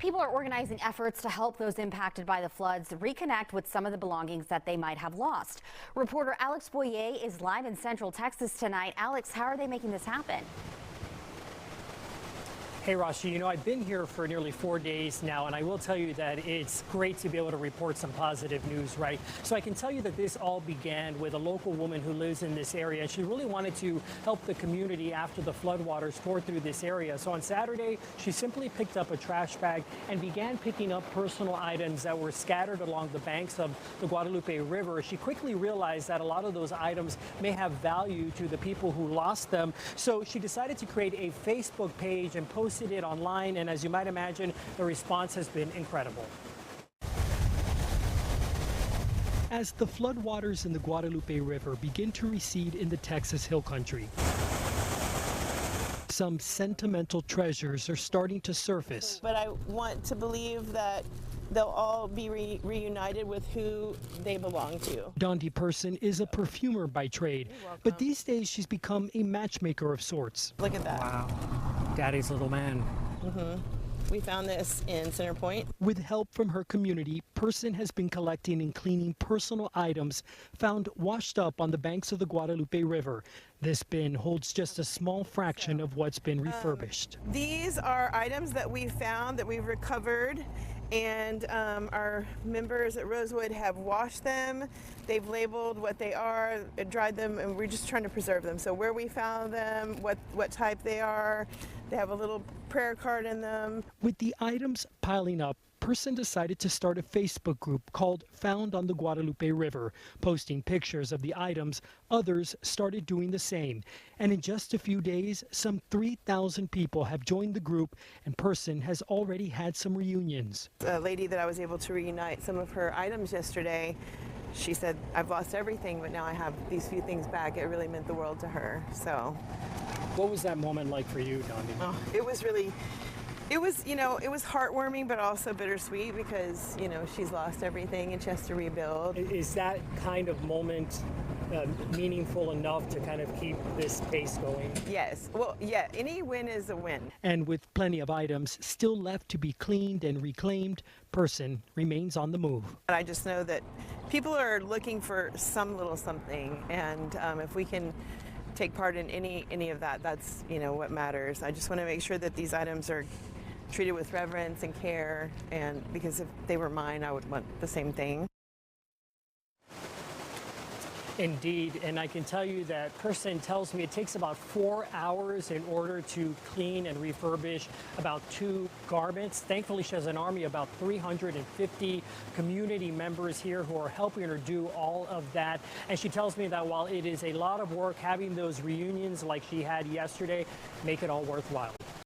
People are organizing efforts to help those impacted by the floods reconnect with some of the belongings that they might have lost. Reporter Alex Boyer is live in Central Texas tonight. Alex, how are they making this happen? Hey, Rashi, I've been here for nearly 4 days now, and I will tell you that it's great to be able to report some positive news, right? So I can tell you that this all began with a local woman who lives in this area, and she really wanted to help the community after the floodwaters tore through this area. So on Saturday, she simply picked up a trash bag and began picking up personal items that were scattered along the banks of the Guadalupe River. She quickly realized that a lot of those items may have value to the people who lost them. So she decided to create a Facebook page and post it online, and as you might imagine, the response has been incredible. As the floodwaters in the Guadalupe River begin to recede in the Texas Hill Country, some sentimental treasures are starting to surface. But I want to believe that they'll all be reunited with who they belong to. Dondi Person is a perfumer by trade, but these days she's become a matchmaker of sorts. Look at that. Wow. Daddy's little man. We found this in Center Point. With help from her community, Person has been collecting and cleaning personal items found washed up on the banks of the Guadalupe River. This bin holds just a small fraction of what's been refurbished. These are items that we found, that we've recovered, and our members at Rosewood have washed them. They've labeled what they are, dried them, and we're just trying to preserve them. So where we found them, what type they are, they have a little prayer card in them. With the items piling up, Person decided to start a Facebook group called Found on the Guadalupe River. Posting pictures of the items, others started doing the same. And in just a few days, some 3,000 people have joined the group, and Person has already had some reunions. A lady that I was able to reunite some of her items yesterday, she said, I've lost everything, but now I have these few things back. It really meant the world to her. So, what was that moment like for you, Dondi? Oh, it was really... It was heartwarming, but also bittersweet because, she's lost everything and she has to rebuild. Is that kind of moment meaningful enough to kind of keep this pace going? Yes. Well, yeah, any win is a win. And with plenty of items still left to be cleaned and reclaimed, Person remains on the move. I just know that people are looking for some little something, and if we can take part in any of that, that's what matters. I just want to make sure that these items are treated with reverence and care, and because if they were mine, I would want the same thing. Indeed, and I can tell you that Person tells me it takes about 4 hours in order to clean and refurbish about 2 garments. Thankfully, she has an army of about 350 community members here who are helping her do all of that. And she tells me that while it is a lot of work, having those reunions like she had yesterday make it all worthwhile.